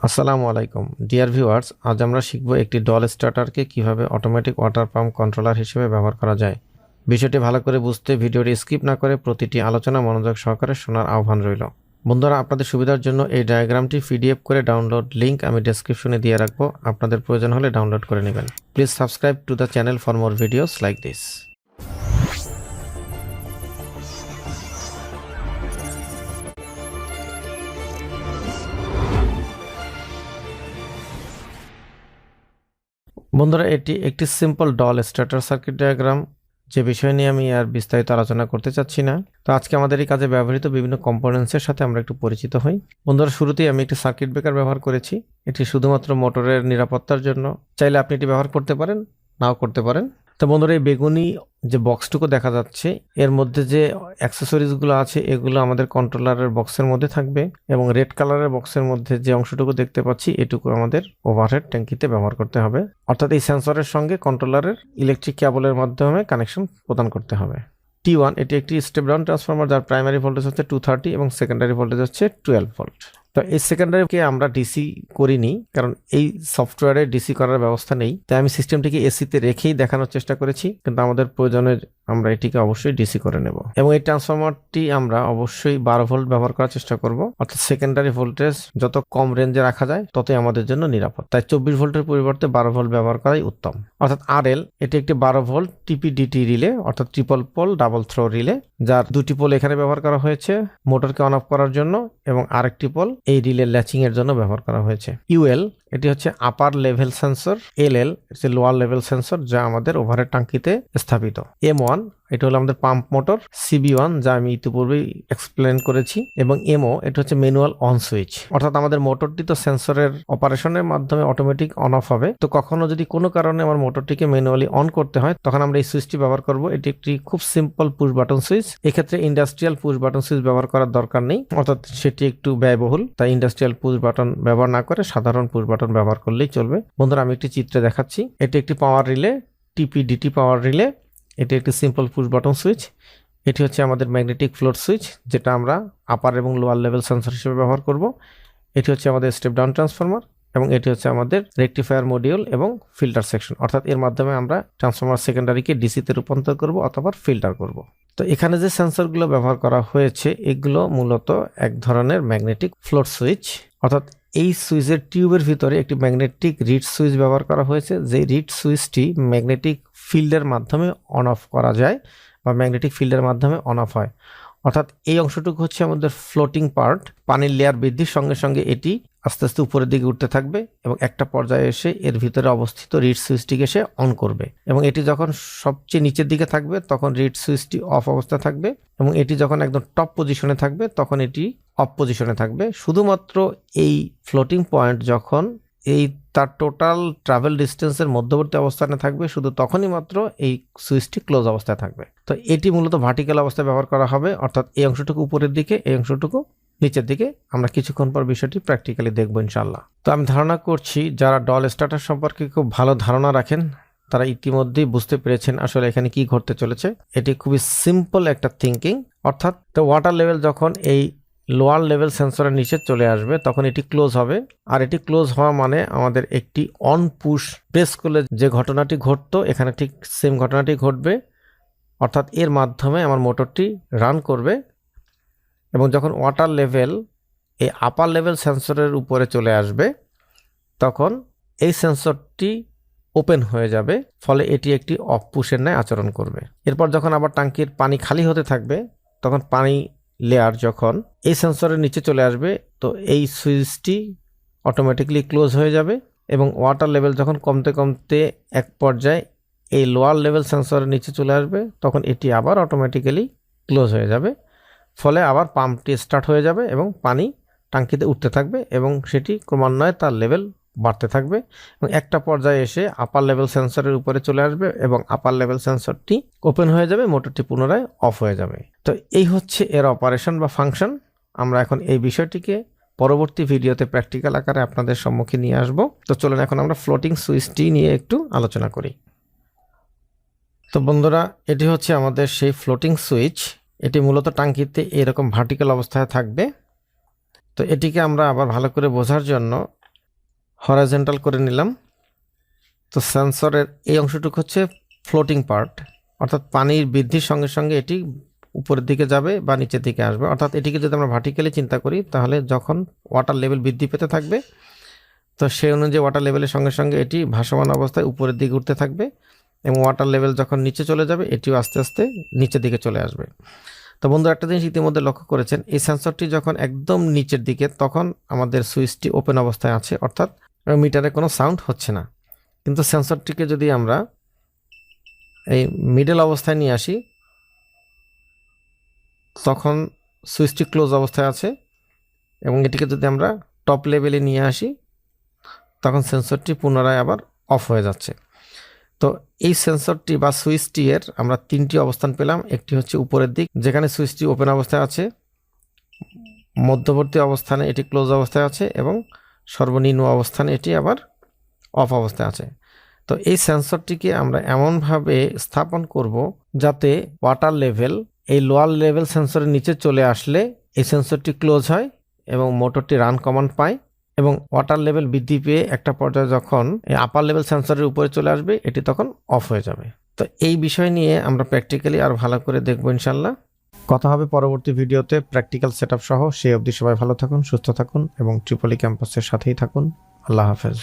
আসসালামু আলাইকুম dear viewers, আজ আমরা শিখব একটি ডল স্টার্টারকে কিভাবে অটোমেটিক ওয়াটার পাম্প কন্ট্রোলার হিসেবে ব্যবহার করা যায়। বিষয়টি ভালো করে বুঝতে ভিডিওটি স্কিপ না করে প্রতিটি আলোচনা মনোযোগ সহকারে শোনার আহ্বান রইল। বন্ধুরা, আপনাদের সুবিধার জন্য এই ডায়াগ্রামটি পিডিএফ করে ডাউনলোড লিংক আমি ডেসক্রিপশনে দিয়ে রাখবো। আপনাদের প্রয়োজন হলে ডাউনলোড করে নেবেন। Please subscribe to the channel for more videos like this. বন্ধুরা, এটি একটি simple doll starter circuit diagram, যে বিষয় নিয়ে আমি আর বিস্তারিত আলোচনা করতে চাচ্ছি না। তো আজকে আমাদের এই কাজে ব্যবহৃত বিভিন্ন কম্পোনেন্টসের সাথে আমরা একটু পরিচিত হই। বন্ধুরা, শুরুতেই আমি একটি সার্কিট ব্রেকার ব্যবহার করেছি। এটি শুধুমাত্র মোটরের নিরাপত্তার জন্য। চাইলে আপনি এটি ব্যবহার করতে পারেন, নাও করতে পারেন। তো বন্ধুরা, এই বেগুনি যে বক্সটুকু দেখা যাচ্ছে, এর মধ্যে যে অ্যাক্সেসরিজগুলো আছে এগুলো আমাদের কন্ট্রোলারের বক্সের মধ্যে থাকবে, এবং রেড কালারের বক্সের মধ্যে যে অংশটুকু দেখতে পাচ্ছি এটুকু আমাদের ওভারহেড ট্যাঙ্কিতে ব্যবহার করতে হবে। অর্থাৎ এই সেন্সরের সঙ্গে কন্ট্রোলারের ইলেকট্রিক কেবলের মাধ্যমে কানেকশন প্রদান করতে হবে। T1 এটি একটি স্টেপ ডাউন ট্রান্সফরমার, যার প্রাইমারি ভোল্টেজ হচ্ছে 230 এবং সেকেন্ডারি ভোল্টেজ হচ্ছে 12 ভোল্ট। তো এই সেকেন্ডারিকে আমরা ডিসি করিনি, কারণ এই সফটওয়্যারে ডিসি করার ব্যবস্থা নেই। তাই আমি সিস্টেমটিকে এসিতে রেখেই দেখানোর চেষ্টা করেছি, কিন্তু আমাদের প্রয়োজনে আমরা এটিকে অবশ্যই ডিসি করে নেব। এবং এই ট্রান্সফরমারটি আমরা অবশ্যই 12 ভোল্ট ব্যবহার করার চেষ্টা করব। অর্থাৎ সেকেন্ডারি ভোল্টেজ যত কম রেঞ্জে রাখা যায় ততই আমাদের জন্য নিরাপদ। তাই 24 ভোল্টের পরিবর্তে 12 ভোল্ট ব্যবহার করাই উত্তম। অর্থাৎ RL এটি একটি 12 ভোল্ট টিপিডিটি রিলে, অর্থাৎ triple pole double throw relay, যার দুটি পোল এখানে ব্যবহার করা হয়েছে মোটরকে অন অফ করার জন্য, এবং আরেকটি পোল এই রিলে ল্যাচিং এর জন্য ব্যবহার করা হয়েছে। UL এটি হচ্ছে আপার লেভেল সেন্সর, LL হচ্ছে লোয়ার লেভেল সেন্সর, যা আমাদের ওভারহেড ট্যাঙ্কিতে স্থাপিত। M1 এটা হলো আমাদের পাম্প মোটর, CB1 যা আমি ইতিপূর্বেই এক্সপ্লেন করেছি, এবং MO এটা হচ্ছে ম্যানুয়াল অন সুইচ। অর্থাৎ আমাদের মোটরটি তো সেন্সরের অপারেশনের মাধ্যমে অটোমেটিক অন অফ হবে। তো কখনো যদি কোনো কারণে আমার মোটরটিকে ম্যানুয়ালি অন করতে হয়, তখন আমরা এই সুইচটি ব্যবহার করব। এটি একটি খুব সিম্পল পুশ বাটন সুইচ। এক্ষেত্রে ইন্ডাস্ট্রিয়াল পুশ বাটন সুইচ ব্যবহার করার দরকার নেই, অর্থাৎ সেটি একটু ব্যয়বহুল। তাই ইন্ডাস্ট্রিয়াল পুশ বাটন ব্যবহার না করে সাধারণ পুশ বাটন ব্যবহার করলেই চলবে। বন্ধুরা, আমি একটি চিত্রে দেখাচ্ছি। এটি একটি পাওয়ার রিলে, টিপিডিটি পাওয়ার রিলে। এটি একটি সিম্পল পুশ বাটন সুইচ। এটি হচ্ছে আমাদের ম্যাগনেটিক ফ্লোট সুইচ, যেটা আমরা আপার এবং লোয়ার লেভেল সেন্সর হিসেবে ব্যবহার করব। এটি হচ্ছে আমাদের স্টেপ ডাউন ট্রান্সফরমার, এবং এটি হচ্ছে আমাদের রেকটিফায়ার মডিউল এবং ফিল্টার সেকশন। অর্থাৎ এর মাধ্যমে আমরা ট্রান্সফরমার সেকেন্ডারিকে ডিসিতে রূপান্তর করব অথবা ফিল্টার করব। তো এখানে যে সেন্সরগুলো ব্যবহার করা হয়েছে এগুলো মূলত এক ধরনের ম্যাগনেটিক ফ্লোট সুইচ। অর্থাৎ এই সুইচের টিউবের ভিতরে একটি ম্যাগনেটিক রিড সুইচ ব্যবহার করা হয়েছে, যে রিড সুইচটি ম্যাগনেটিক ফিল্ডের মাধ্যমে অন অফ করা যায় বা ম্যাগনেটিক ফিল্ডের মাধ্যমে অন অফ হয়। অর্থাৎ এই অংশটুকু হচ্ছে আমাদের ফ্লোটিং পার্ট। পানির লেয়ার বৃদ্ধির সঙ্গে সঙ্গে এটি আস্তে আস্তে উপরের দিকে উঠতে থাকবে, এবং একটা পর্যায়ে এসে এর ভিতরে অবস্থিত রিড সুইচটিকে সে অন করবে। এবং এটি যখন সবচেয়ে নিচের দিকে থাকবে তখন রিড সুইচটি অফ অবস্থায় থাকবে, এবং এটি যখন একদম টপ পজিশনে থাকবে তখন এটি অফ পজিশনে থাকবে। শুধুমাত্র এই ফ্লোটিং পয়েন্ট যখন এই তার টোটাল ট্রাভেল ডিস্টেন্সের মধ্যবর্তী অবস্থানে থাকবে, শুধু তখনই মাত্র এই সুইচটি ক্লোজ অবস্থায় থাকবে। তো এটি মূলত ভার্টিক্যাল অবস্থায় ব্যবহার করা হবে, অর্থাৎ এই অংশটুকু উপরের দিকে, এই অংশটুকু নিচের দিকে। আমরা কিছুক্ষণ পর বিষয়টি প্র্যাকটিক্যালি দেখবো ইনশাল্লাহ। তো আমি ধারণা করছি যারা ডল স্টার্টার সম্পর্কে খুব ভালো ধারণা রাখেন তারা ইতিমধ্যেই বুঝতে পেরেছেন আসলে এখানে কি ঘটতে চলেছে। এটি খুবই সিম্পল একটা থিঙ্কিং। অর্থাৎ তো ওয়াটার লেভেল যখন এই লোয়ার লেভেল সেন্সরের নিচে চলে আসবে তখন এটি ক্লোজ হবে, আর এটি ক্লোজ হওয়া মানে আমাদের একটি অন পুশ প্রেস করলে যে ঘটনাটি ঘটতো এখানে ঠিক সেম ঘটনাটি ঘটবে। অর্থাৎ এর মাধ্যমে আমার মোটরটি রান করবে, এবং যখন ওয়াটার লেভেল এই আপার লেভেল সেন্সরের উপরে চলে আসবে তখন এই সেন্সরটি ওপেন হয়ে যাবে, ফলে এটি একটি অফ পুশের ন্যায় আচরণ করবে। এরপর যখন আবার ট্যাঙ্কির পানি খালি হতে থাকবে তখন পানি লেয়ার যখন এই সেন্সরের নিচে চলে আসবে তো এই সুইচটি অটোমেটিকলি ক্লোজ হয়ে যাবে, এবং ওয়াটার লেভেল যখন কমতে কমতে এক পর্যায়ে এই লোয়ার লেভেল সেন্সরের নিচে চলে আসবে তখন এটি আবার অটোমেটিক্যালি ক্লোজ হয়ে যাবে। ফলে আবার পাম্পটি স্টার্ট হয়ে যাবে এবং পানি ট্যাঙ্কিতে উঠতে থাকবে, এবং সেটি ক্রমান্বয়ে তার লেভেল বাড়তে থাকবে, এবং একটা পর্যায়ে এসে আপার লেভেল সেন্সরের উপরে চলে আসবে এবং আপার লেভেল সেন্সরটি ওপেন হয়ে যাবে, মোটরটি পুনরায় অফ হয়ে যাবে। তো এই হচ্ছে এর অপারেশন বা ফাংশন। আমরা এখন এই বিষয়টিকে পরবর্তী ভিডিওতে প্র্যাকটিক্যাল আকারে আপনাদের সম্মুখে নিয়ে আসব। তো চলুন এখন আমরা ফ্লোটিং সুইচটি নিয়ে একটু আলোচনা করি। তো বন্ধুরা, এটি হচ্ছে আমাদের সেই ফ্লোটিং সুইচ। এটি মূলত ট্যাঙ্কিতে এরকম ভার্টিক্যাল অবস্থায় থাকবে। তো এটিকে আমরা আবার ভালো করে বোঝার জন্য হরাইজন্টাল করে নিলাম। তো সেন্সরের এই অংশটুকু হচ্ছে ফ্লোটিং পার্ট, অর্থাৎ পানির বৃদ্ধির সঙ্গে সঙ্গে এটি উপরের দিকে যাবে বা নিচের দিকে আসবে। অর্থাৎ এটিকে যদি আমরা ভার্টিক্যালি চিন্তা করি, তাহলে যখন ওয়াটার লেভেল বৃদ্ধি পেতে থাকবে, তো সেই অনুযায়ী ওয়াটার লেভেলের সঙ্গে সঙ্গে এটি ভাসমান অবস্থায় উপরের দিকে উঠতে থাকবে, এবং ওয়াটার লেভেল যখন নিচে চলে যাবে এটিও আস্তে আস্তে নিচের দিকে চলে আসবে। তো বন্ধু, একটা জিনিস ইতিমধ্যে লক্ষ্য করেছেন, এই সেন্সরটি যখন একদম নিচের দিকে, তখন আমাদের সুইচটি ওপেন অবস্থায় আছে, অর্থাৎ মিটারে কোনো সাউন্ড হচ্ছে না। কিন্তু সেন্সরটিকে যদি আমরা এই মিডল অবস্থায় নিয়ে আসি, তখন সুইচটি ক্লোজ অবস্থায় আছে, এবং এটিকে যদি আমরা টপ লেভেলে নিয়ে আসি, তখন সেন্সরটি পুনরায় আবার অফ হয়ে যাচ্ছে। তো এই সেন্সরটি বা সুইচটি এর আমরা তিনটি অবস্থান পেলাম। একটি হচ্ছে উপরের দিক, যেখানে সুইচটি ওপেন অবস্থায় আছে, মধ্যবর্তী অবস্থানে এটি ক্লোজ অবস্থায় আছে, এবং সর্বনিম্ন অবস্থানে এটি আবার অফ অবস্থায় আছে। তো এই সেন্সরটিকে আমরা এমনভাবে স্থাপন করব যাতে ওয়াটার লেভেল এই লোয়ার লেভেল সেন্সরের নিচে চলে আসলে এই সেন্সরটি ক্লোজ হয় এবং মোটরটি রান কমান্ড পায়, এবং ওয়াটার লেভেল বৃদ্ধি পেয়ে একটা পর্যায়ে যখন এই আপার লেভেল সেন্সরের উপরে চলে আসবে, এটি তখন অফ হয়ে যাবে। তো এই বিষয় নিয়ে আমরা প্র্যাকটিক্যালি আর ভালো করে দেখবো ইনশাল্লাহ। কথা হবে পরবর্তী ভিডিওতে প্র্যাকটিক্যাল সেটআপ সহ। সেই অবধি সবাই ভালো থাকুন, সুস্থ থাকুন এবং ট্রিপলি ক্যাম্পাসের সাথেই থাকুন। আল্লাহ হাফেজ।